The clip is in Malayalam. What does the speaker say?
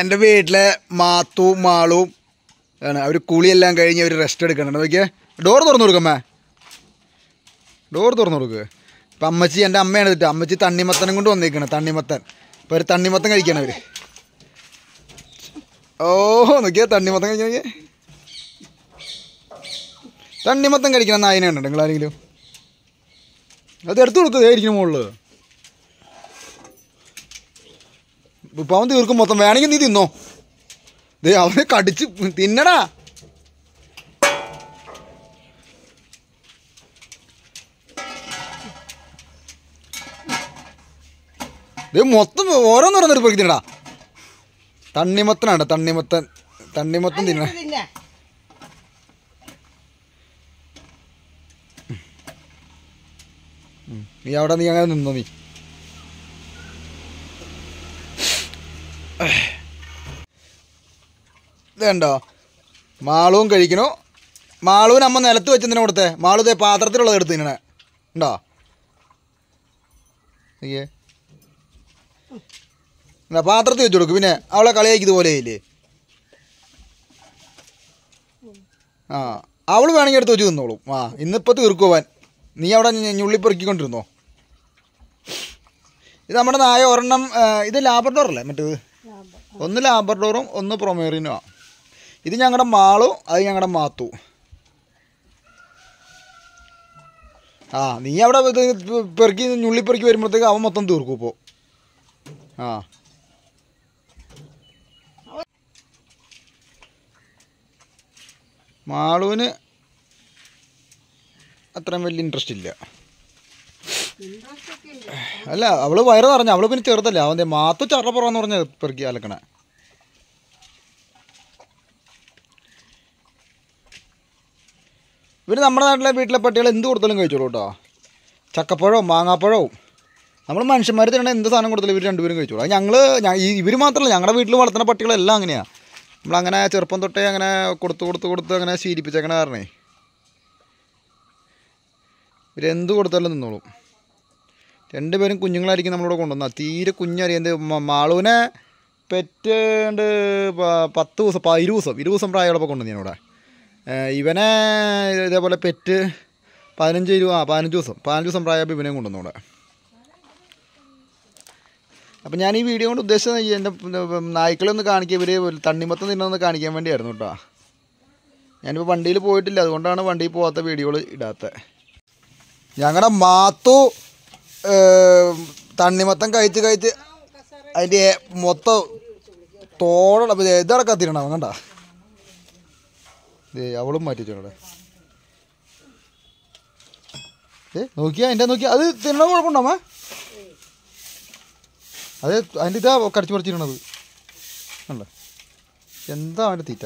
എൻ്റെ വീട്ടിലെ മാത്തും മാളും ആണ്. അവർ കുളിയെല്ലാം കഴിഞ്ഞ് അവർ റെസ്റ്റ് എടുക്കണം. നോക്കിയേ, ഡോർ തുറന്നു കൊടുക്കമ്മേ, ഡോർ തുറന്നു കൊടുക്കുക. ഇപ്പം അമ്മച്ചി, എൻ്റെ അമ്മയാണ് കിട്ടുക. അമ്മച്ചി തണ്ണിമത്തനും കൊണ്ട് വന്നേക്കണം, തണ്ണിമത്തൻ. ഇപ്പോൾ ഒരു തണ്ണിമത്തൻ കഴിക്കണം അവർ. ഓഹോ, നോക്കിയാൽ തണ്ണിമത്തൻ കഴിക്കാൻ നോക്കിയേ. തണ്ണിമത്തൻ കഴിക്കണം നായനെ ഉണ്ടോ നിങ്ങൾ ആരെങ്കിലും? അത് എടുത്തു കൊടുത്തതേ ഇരിക്കുന്ന മുകളിൽ. ഇപ്പം അവൻ തീർക്കും മൊത്തം. വേണമെങ്കിൽ നീ തിന്നോ. ദേ അവനെ കടിച്ച് തിന്നടാ. ഇത് മൊത്തം ഓരോന്നോരോന്നൊരു പൊറുക്കി തിന്നടാ. തണ്ണിമത്തനാണ്, തണ്ണിമത്തൻ. തണ്ണിമത്തൻ തിന്ന. നീ അവിടെ നീ അങ്ങനെ നിന്നോ. നീ ഇതുണ്ടോ, മാളവും കഴിക്കണോ. മാളുവിന് അമ്മ നിലത്ത് വെച്ചെന്തിനാ കൊടുത്തേ? മാളു ഇതേ പാത്രത്തിലുള്ളത് എടുത്ത് തിന്നണേ ഉണ്ടോ? അയ്യേ, എന്നാ പാത്രത്തിൽ വെച്ച് കൊടുക്കും. പിന്നെ അവളെ കളിയാക്കി ഇതുപോലെ ഇല്ലേ? ആ, അവൾ വേണമെങ്കിൽ എടുത്ത് വെച്ച് തിന്നോളും. ആ, ഇന്നിപ്പോൾ തീർക്കുവാൻ. നീ അവിടെ ഞുള്ളിപ്പെറുക്കിക്കൊണ്ടിരുന്നോ? ഇത് നമ്മുടെ നായ ഒരെണ്ണം. ഇത് ലാബ്രഡോറല്ലേ മറ്റേത്? ഒന്ന് ലാബ്രഡോറും ഒന്ന് പ്രൊമേറിയനും. ഇത് ഞങ്ങളുടെ മാളും അത് ഞങ്ങളുടെ മാത്തു. ആ, നീ അവിടെ ഇത് പെറുക്കി ഞുള്ളിപ്പെറുക്കി വരുമ്പോഴത്തേക്ക് അവൻ മൊത്തം തീർക്കും ഇപ്പോൾ. ആ, മാളുവിന് അത്രയും വലിയ ഇൻട്രസ്റ്റ് ഇല്ല. അല്ല, അവള് വയറ് നിറഞ്ഞ. അവള് പിന്നെ ചെറുതല്ല. അവൻ്റെ മാത്തു ചറപ്പുറന്ന് പറഞ്ഞ പെറുക്കി അലക്കണേ. ഇവര് നമ്മുടെ നാട്ടിലെ വീട്ടിലെ പട്ടികൾ എന്ത് കൊടുത്താലും കഴിച്ചോളൂ കേട്ടോ. ചക്കപ്പഴവും മാങ്ങാപ്പഴവും നമ്മൾ മനുഷ്യന്മാർ തന്നെ എന്ത് സാധനം കൊടുത്താലും ഇവർ രണ്ടുപേരും കഴിച്ചോളൂ. അത് ഇവർ മാത്രമല്ല, ഞങ്ങളുടെ വീട്ടിൽ വളർത്തുന്ന പട്ടികളെല്ലാം അങ്ങനെയാണ്. നമ്മളങ്ങനെ ചെറുപ്പം തൊട്ടേ അങ്ങനെ കൊടുത്ത് അങ്ങനെ ശീലിപ്പിച്ചേക്കണ കാരണേ ഇവരെന്ത് കൊടുത്താലും നിന്നോളും. രണ്ടുപേരും കുഞ്ഞുങ്ങളായിരിക്കും നമ്മളിവിടെ കൊണ്ടുവന്നാൽ. തീരെ കുഞ്ഞറിയാം. മാളുവിനെ പെറ്റ് 10 ദിവസം 20 ദിവസം പ്രായമുള്ളപ്പോൾ കൊണ്ടുവന്നു ഞാനിവിടെ. ഇവനെ ഇതേപോലെ പെറ്റ് 15 ദിവസം പ്രായപ്പോൾ ഇവനെയും കൊണ്ടുവന്നു ഇവിടെ. അപ്പം ഞാൻ ഈ വീഡിയോ കൊണ്ട് ഉദ്ദേശിച്ചത് എൻ്റെ നായ്ക്കളൊന്ന് കാണിക്കുക, ഇവർ തണ്ണിമത്തം തിന്നൊന്ന് കാണിക്കാൻ വേണ്ടിയായിരുന്നു കേട്ടോ. ഞാനിപ്പോൾ വണ്ടിയിൽ പോയിട്ടില്ല, അതുകൊണ്ടാണ് വണ്ടിയിൽ പോകാത്ത വീഡിയോകൾ ഇടാത്തത്. ഞങ്ങളുടെ മാത്തു തണ്ണിമത്തം കഴിച്ച് അതിൻ്റെ മൊത്തം തോടുള്ള ഇതടക്കം തിരണം കണ്ട. അവളും മാറ്റി വെച്ചോടെ. നോക്കിയാ എൻ്റെ നോക്കിയാ അത് തിന്നണ കുഴപ്പമുണ്ടോ? അത് അതിൻ്റെ ഇതാ കടിച്ചു പറിച്ചിരണത് കണ്ട. എന്താ അവൻ്റെ തീറ്റ.